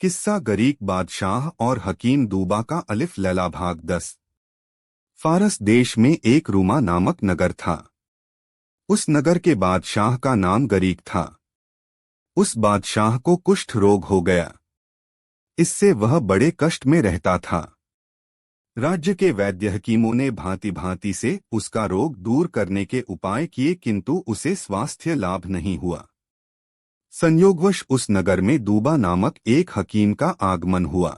किस्सा गरीक बादशाह और हकीम दूबा का अलिफ लैला भाग 10। फारस देश में एक रूमा नामक नगर था। उस नगर के बादशाह का नाम गरीक था। उस बादशाह को कुष्ठ रोग हो गया। इससे वह बड़े कष्ट में रहता था। राज्य के वैद्य हकीमों ने भांति भांति से उसका रोग दूर करने के उपाय किए, किंतु उसे स्वास्थ्य लाभ नहीं हुआ। संयोगवश उस नगर में दूबा नामक एक हकीम का आगमन हुआ।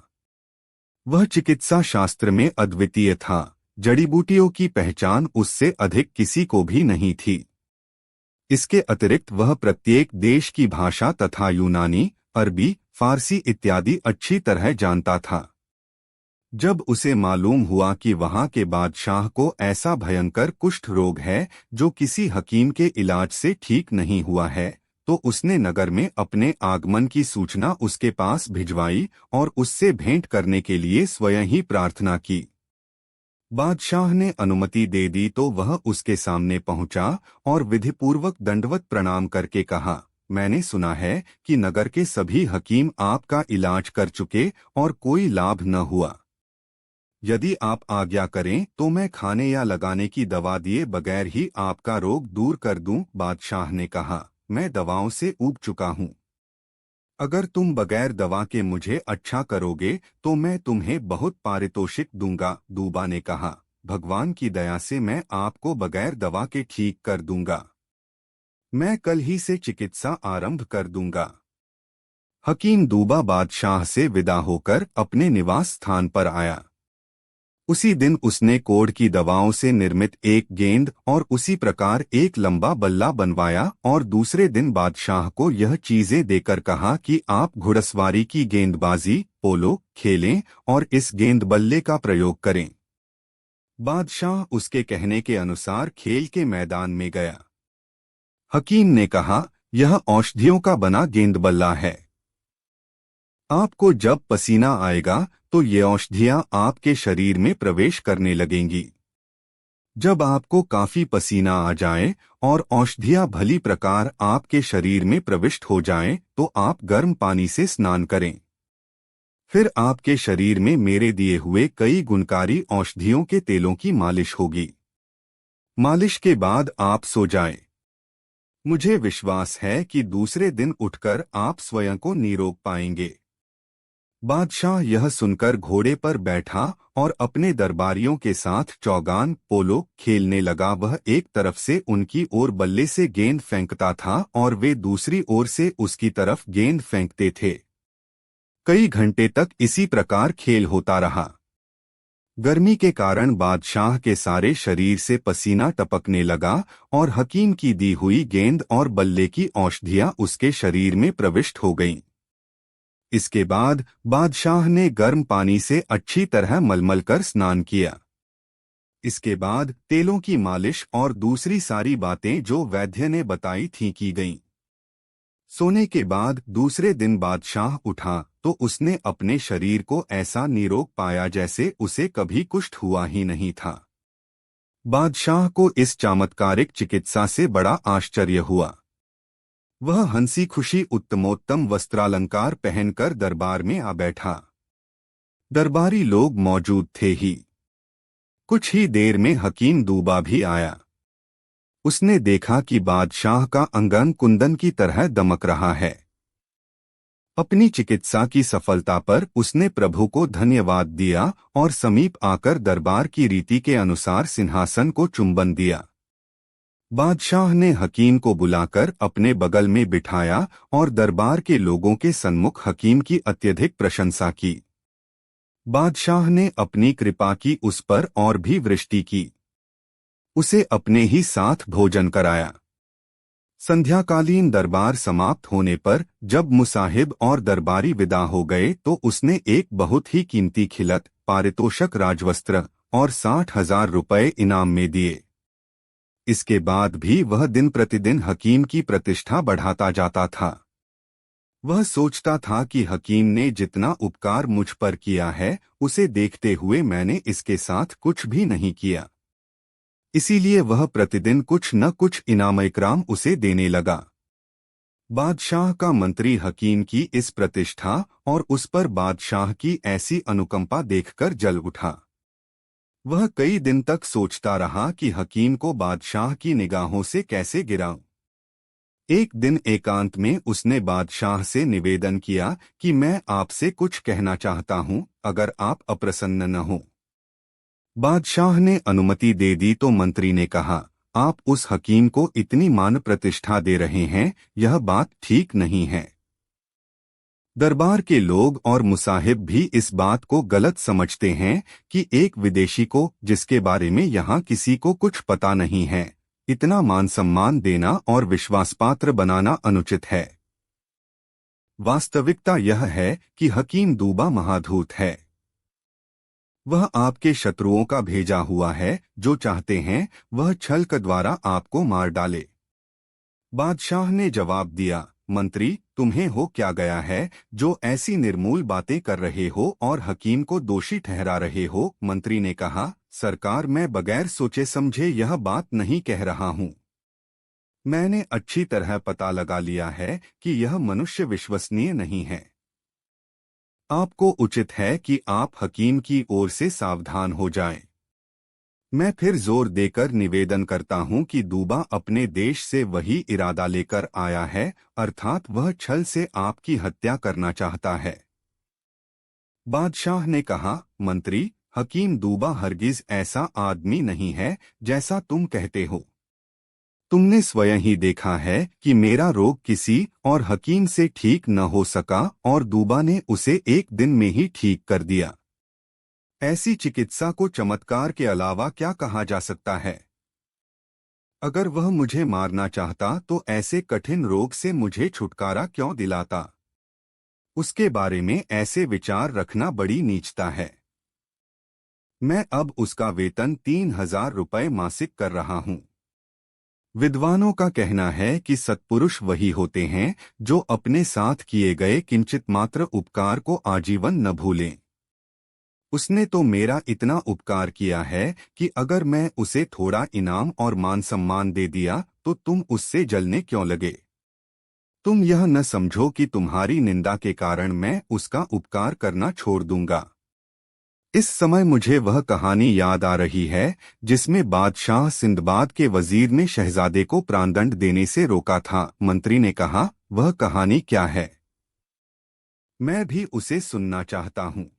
वह चिकित्सा शास्त्र में अद्वितीय था। जड़ी बूटियों की पहचान उससे अधिक किसी को भी नहीं थी। इसके अतिरिक्त वह प्रत्येक देश की भाषा तथा यूनानी, अरबी, फारसी इत्यादि अच्छी तरह जानता था। जब उसे मालूम हुआ कि वहां के बादशाह को ऐसा भयंकर कुष्ठ रोग है जो किसी हकीम के इलाज से ठीक नहीं हुआ है, तो उसने नगर में अपने आगमन की सूचना उसके पास भिजवाई और उससे भेंट करने के लिए स्वयं ही प्रार्थना की। बादशाह ने अनुमति दे दी तो वह उसके सामने पहुंचा और विधिपूर्वक दंडवत प्रणाम करके कहा, मैंने सुना है कि नगर के सभी हकीम आपका इलाज कर चुके और कोई लाभ न हुआ। यदि आप आज्ञा करें तो मैं खाने या लगाने की दवा दिए बगैर ही आपका रोग दूर कर दूं। बादशाह ने कहा, मैं दवाओं से ऊब चुका हूँ। अगर तुम बगैर दवा के मुझे अच्छा करोगे तो मैं तुम्हें बहुत पारितोषिक दूंगा। दूबा ने कहा, भगवान की दया से मैं आपको बगैर दवा के ठीक कर दूंगा। मैं कल ही से चिकित्सा आरंभ कर दूंगा। हकीम दूबा बादशाह से विदा होकर अपने निवास स्थान पर आया। उसी दिन उसने कोढ़ की दवाओं से निर्मित एक गेंद और उसी प्रकार एक लंबा बल्ला बनवाया और दूसरे दिन बादशाह को यह चीजें देकर कहा कि आप घुड़सवारी की गेंदबाजी, पोलो खेलें और इस गेंद बल्ले का प्रयोग करें। बादशाह उसके कहने के अनुसार खेल के मैदान में गया। हकीम ने कहा, यह औषधियों का बना गेंदबल्ला है। आपको जब पसीना आएगा तो ये औषधियां आपके शरीर में प्रवेश करने लगेंगी। जब आपको काफी पसीना आ जाए और औषधियां भली प्रकार आपके शरीर में प्रविष्ट हो जाएं, तो आप गर्म पानी से स्नान करें। फिर आपके शरीर में मेरे दिए हुए कई गुणकारी औषधियों के तेलों की मालिश होगी। मालिश के बाद आप सो जाएं। मुझे विश्वास है कि दूसरे दिन उठकर आप स्वयं को निरोग पाएंगे। बादशाह यह सुनकर घोड़े पर बैठा और अपने दरबारियों के साथ चौगान पोलो खेलने लगा। वह एक तरफ से उनकी ओर बल्ले से गेंद फेंकता था और वे दूसरी ओर से उसकी तरफ गेंद फेंकते थे। कई घंटे तक इसी प्रकार खेल होता रहा। गर्मी के कारण बादशाह के सारे शरीर से पसीना टपकने लगा और हकीम की दी हुई गेंद और बल्ले की औषधियां उसके शरीर में प्रविष्ट हो गईं। इसके बाद बादशाह ने गर्म पानी से अच्छी तरह मलमल कर स्नान किया। इसके बाद तेलों की मालिश और दूसरी सारी बातें जो वैद्य ने बताई थीं की गईं। सोने के बाद दूसरे दिन बादशाह उठा तो उसने अपने शरीर को ऐसा निरोग पाया जैसे उसे कभी कुष्ठ हुआ ही नहीं था। बादशाह को इस चमत्कारिक चिकित्सा से बड़ा आश्चर्य हुआ। वह हंसी खुशी उत्तमोत्तम वस्त्रालंकार पहनकर दरबार में आ बैठा। दरबारी लोग मौजूद थे ही। कुछ ही देर में हकीम दूबा भी आया। उसने देखा कि बादशाह का अंग कुंदन की तरह दमक रहा है। अपनी चिकित्सा की सफलता पर उसने प्रभु को धन्यवाद दिया और समीप आकर दरबार की रीति के अनुसार सिंहासन को चुंबन दिया। बादशाह ने हकीम को बुलाकर अपने बगल में बिठाया और दरबार के लोगों के सन्मुख हकीम की अत्यधिक प्रशंसा की। बादशाह ने अपनी कृपा की उस पर और भी वृष्टि की। उसे अपने ही साथ भोजन कराया। संध्याकालीन दरबार समाप्त होने पर जब मुसाहिब और दरबारी विदा हो गए तो उसने एक बहुत ही कीमती खिलत, पारितोषक राजवस्त्र और 60,000 रुपये इनाम में दिए। इसके बाद भी वह दिन प्रतिदिन हकीम की प्रतिष्ठा बढ़ाता जाता था। वह सोचता था कि हकीम ने जितना उपकार मुझ पर किया है, उसे देखते हुए मैंने इसके साथ कुछ भी नहीं किया। इसीलिए वह प्रतिदिन कुछ न कुछ इनाम इकराम उसे देने लगा। बादशाह का मंत्री हकीम की इस प्रतिष्ठा और उस पर बादशाह की ऐसी अनुकंपा देखकर जल उठा। वह कई दिन तक सोचता रहा कि हकीम को बादशाह की निगाहों से कैसे गिराऊं। एक दिन एकांत में उसने बादशाह से निवेदन किया कि मैं आपसे कुछ कहना चाहता हूं, अगर आप अप्रसन्न न हो। बादशाह ने अनुमति दे दी तो मंत्री ने कहा, आप उस हकीम को इतनी मान प्रतिष्ठा दे रहे हैं, यह बात ठीक नहीं है। दरबार के लोग और मुसाहिब भी इस बात को गलत समझते हैं कि एक विदेशी को, जिसके बारे में यहाँ किसी को कुछ पता नहीं है, इतना मान सम्मान देना और विश्वासपात्र बनाना अनुचित है। वास्तविकता यह है कि हकीम दूबा महाधूत है। वह आपके शत्रुओं का भेजा हुआ है, जो चाहते हैं वह छल के द्वारा आपको मार डाले। बादशाह ने जवाब दिया, मंत्री, तुम्हें हो क्या गया है जो ऐसी निर्मूल बातें कर रहे हो और हकीम को दोषी ठहरा रहे हो। मंत्री ने कहा, सरकार, मैं बगैर सोचे समझे यह बात नहीं कह रहा हूँ। मैंने अच्छी तरह पता लगा लिया है कि यह मनुष्य विश्वसनीय नहीं है। आपको उचित है कि आप हकीम की ओर से सावधान हो जाएं। मैं फिर जोर देकर निवेदन करता हूं कि दूबा अपने देश से वही इरादा लेकर आया है, अर्थात वह छल से आपकी हत्या करना चाहता है। बादशाह ने कहा, मंत्री, हकीम दूबा हरगिज ऐसा आदमी नहीं है जैसा तुम कहते हो। तुमने स्वयं ही देखा है कि मेरा रोग किसी और हकीम से ठीक न हो सका और दूबा ने उसे एक दिन में ही ठीक कर दिया। ऐसी चिकित्सा को चमत्कार के अलावा क्या कहा जा सकता है? अगर वह मुझे मारना चाहता तो ऐसे कठिन रोग से मुझे छुटकारा क्यों दिलाता? उसके बारे में ऐसे विचार रखना बड़ी नीचता है। मैं अब उसका वेतन 3000 रुपये मासिक कर रहा हूँ। विद्वानों का कहना है कि सत्पुरुष वही होते हैं जो अपने साथ किए गए किंचित मात्र उपकार को आजीवन न भूलें। उसने तो मेरा इतना उपकार किया है कि अगर मैं उसे थोड़ा इनाम और मान सम्मान दे दिया तो तुम उससे जलने क्यों लगे? तुम यह न समझो कि तुम्हारी निंदा के कारण मैं उसका उपकार करना छोड़ दूंगा। इस समय मुझे वह कहानी याद आ रही है जिसमें बादशाह सिंदबाद के वजीर ने शहजादे को प्राणदंड देने से रोका था। मंत्री ने कहा, वह कहानी क्या है? मैं भी उसे सुनना चाहता हूँ।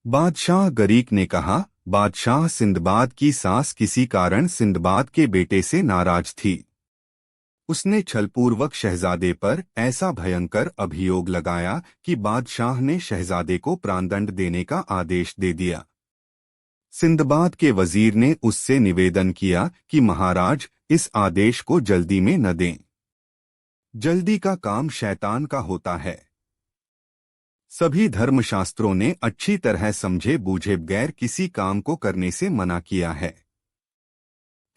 बादशाह गरीक ने कहा, बादशाह सिंदबाद की सास किसी कारण सिंदबाद के बेटे से नाराज थी। उसने छलपूर्वक शहजादे पर ऐसा भयंकर अभियोग लगाया कि बादशाह ने शहजादे को प्राणदंड देने का आदेश दे दिया। सिंदबाद के वजीर ने उससे निवेदन किया कि महाराज, इस आदेश को जल्दी में न दें। जल्दी का काम शैतान का होता है। सभी धर्मशास्त्रों ने अच्छी तरह समझे बूझे बगैर किसी काम को करने से मना किया है।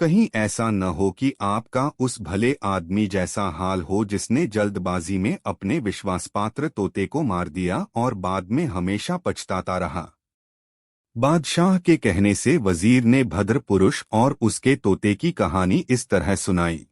कहीं ऐसा न हो कि आपका उस भले आदमी जैसा हाल हो जिसने जल्दबाजी में अपने विश्वासपात्र तोते को मार दिया और बाद में हमेशा पछताता रहा। बादशाह के कहने से वजीर ने भद्र पुरुष और उसके तोते की कहानी इस तरह सुनाई।